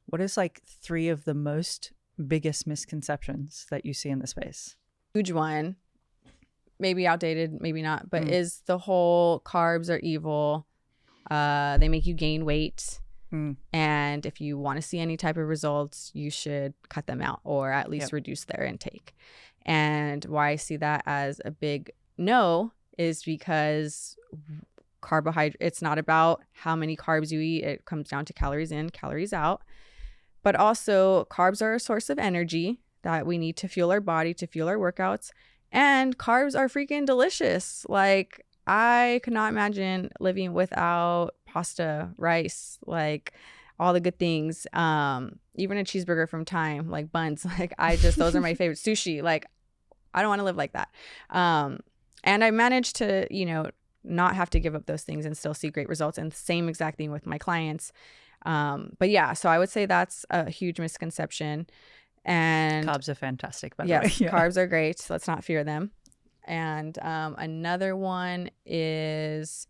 What is like 3 of the most biggest misconceptions that you see in the space? Huge one, maybe outdated, maybe not, but is the whole carbs are evil. They make you gain weight. And if you want to see any type of results, you should cut them out or at least reduce their intake. And why I see that as a big no is because carbohydrate, it's not about how many carbs you eat. It comes down to calories in, calories out. But also carbs are a source of energy that we need to fuel our body, to fuel our workouts. And carbs are freaking delicious. Like, I could not imagine living without pasta, rice, like all the good things. Even a cheeseburger from Time, like buns. Like, those are my favorite. Sushi. Like, I don't want to live like that. And I managed to, not have to give up those things and still see great results. And same exact thing with my clients. But yeah, so I would say that's a huge misconception. And carbs are fantastic, by the way. Yes, carbs are great. Let's not fear them. And another one is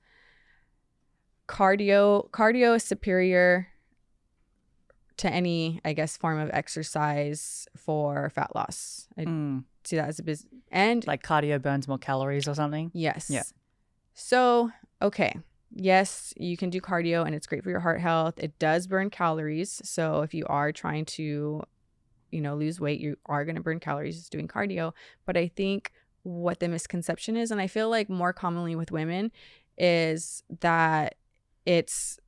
cardio. Cardio is superior to any, I guess, form of exercise for fat loss. I see that as a business. And like cardio burns more calories or something? Yes. Yeah. So, okay. Yes, you can do cardio and it's great for your heart health. It does burn calories. So if you are trying to, lose weight, you are going to burn calories doing cardio. But I think what the misconception is, and I feel like more commonly with women, is that it's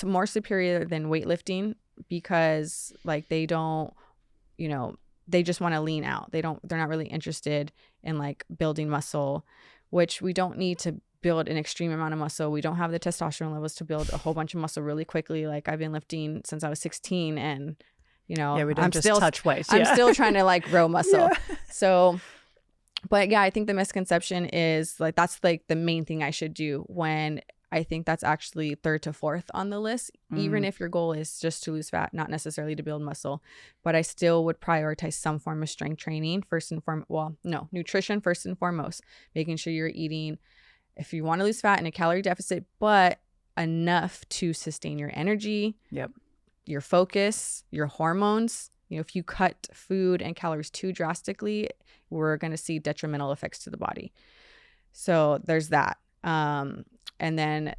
more superior than weightlifting because like they don't, they just want to lean out. They're not really interested in like building muscle, which we don't need to build an extreme amount of muscle. We don't have the testosterone levels to build a whole bunch of muscle really quickly. Like, I've been lifting since I was 16 and, we don't touch weights. I'm still trying to like grow muscle. So, but yeah, I think the misconception is like, that's like the main thing I should do, when I think that's actually 3rd to 4th on the list, even if your goal is just to lose fat, not necessarily to build muscle. But I still would prioritize some form of strength training first and foremost. Well, no, nutrition first and foremost, making sure you're eating, if you want to lose fat, in a calorie deficit, but enough to sustain your energy, your focus, your hormones. If you cut food and calories too drastically, we're going to see detrimental effects to the body. So there's that. And then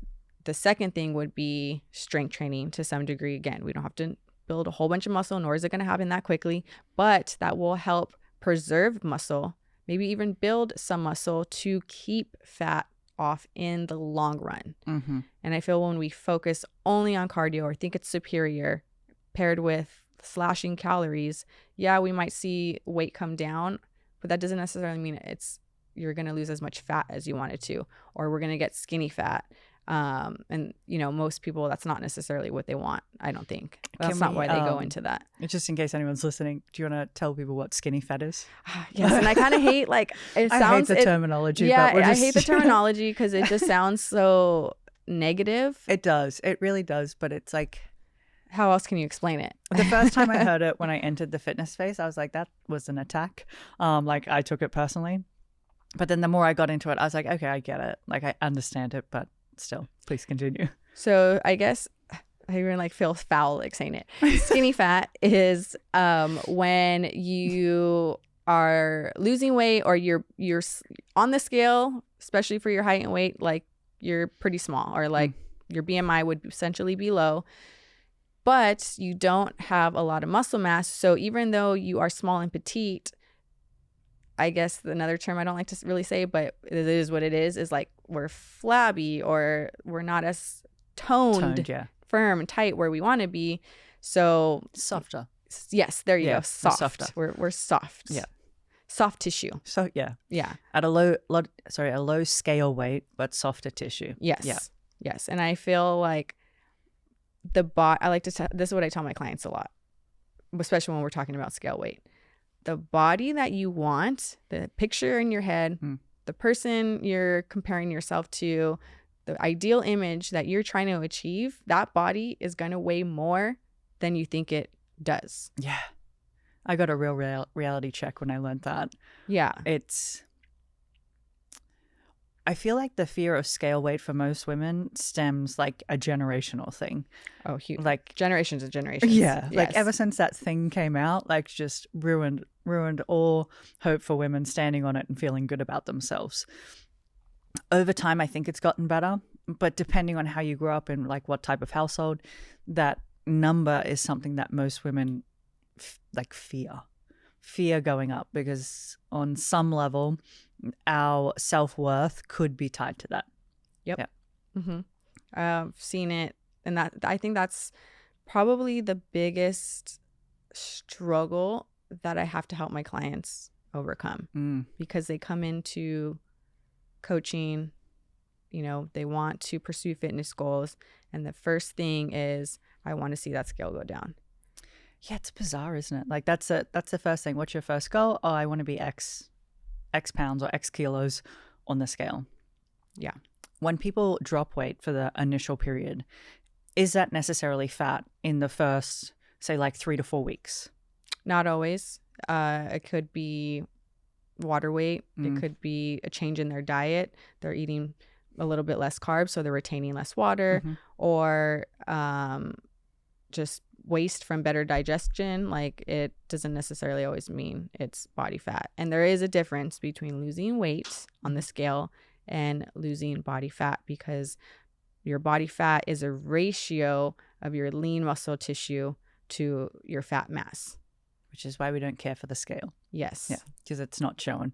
the second thing would be strength training to some degree. Again, we don't have to build a whole bunch of muscle, nor is it going to happen that quickly, but that will help preserve muscle, maybe even build some muscle to keep fat off in the long run. And I feel when we focus only on cardio or think it's superior paired with slashing calories, we might see weight come down, but that doesn't necessarily mean you're going to lose as much fat as you wanted to, or we're going to get skinny fat. And most people, that's not necessarily what they want. I don't think that's not why they go into that. Just in case anyone's listening, do you want to tell people what skinny fat is? Yes. And I kind of hate it sounds, I hate the terminology. Yeah, I hate the terminology because it just sounds so negative. It does. It really does. But it's like, how else can you explain it? The first time I heard it when I entered the fitness space, I was like, that was an attack. Like, I took it personally. But then the more I got into it, I was like, okay, I get it. Like, I understand it, but still, please continue. So I guess I even feel foul like saying it. Skinny fat is when you are losing weight, or you're on the scale, especially for your height and weight, like you're pretty small, or like your BMI would essentially be low, but you don't have a lot of muscle mass. So even though you are small and petite, I guess another term I don't like to really say, but it is what it is like we're flabby, or we're not as toned, firm, tight where we want to be. So softer. Yes, there you go. Soft. We're soft. Yeah. Soft tissue. So yeah. Yeah. At a low scale weight, but softer tissue. Yes. Yeah. Yes. And I feel like I like to this is what I tell my clients a lot, especially when we're talking about scale weight. The body that you want, the picture in your head, the person you're comparing yourself to, the ideal image that you're trying to achieve, that body is going to weigh more than you think it does. Yeah. I got a real reality check when I learned that. Yeah. I feel like the fear of scale weight for most women stems like a generational thing. Oh, huge. Like Generations and generations. Yeah, like Yes. ever since that thing came out, like just ruined all hope for women standing on it and feeling good about themselves. Over time, I think it's gotten better, but depending on how you grew up and like what type of household, that number is something that most women like fear going up, because on some level, our self-worth could be tied to that. Yep. Yeah. Mm-hmm. I've seen it, and that I think that's probably the biggest struggle that I have to help my clients overcome, because they come into coaching, you know, they want to pursue fitness goals, and the first thing is, I want to see that scale go down. Yeah, it's bizarre, isn't it? Like that's the first thing. What's your first goal? Oh, I want to be X pounds or X kilos on the scale. Yeah. When people drop weight for the initial period, is that necessarily fat in the first, say, like 3 to 4 weeks? Not always. It could be water weight. It could be a change in their diet. They're eating a little bit less carbs, so they're retaining less water, or just waste from better digestion. Like, it doesn't necessarily always mean it's body fat. And there is a difference between losing weight on the scale and losing body fat, because your body fat is a ratio of your lean muscle tissue to your fat mass. Which is why we don't care for the scale. Yes. Yeah, because it's not shown.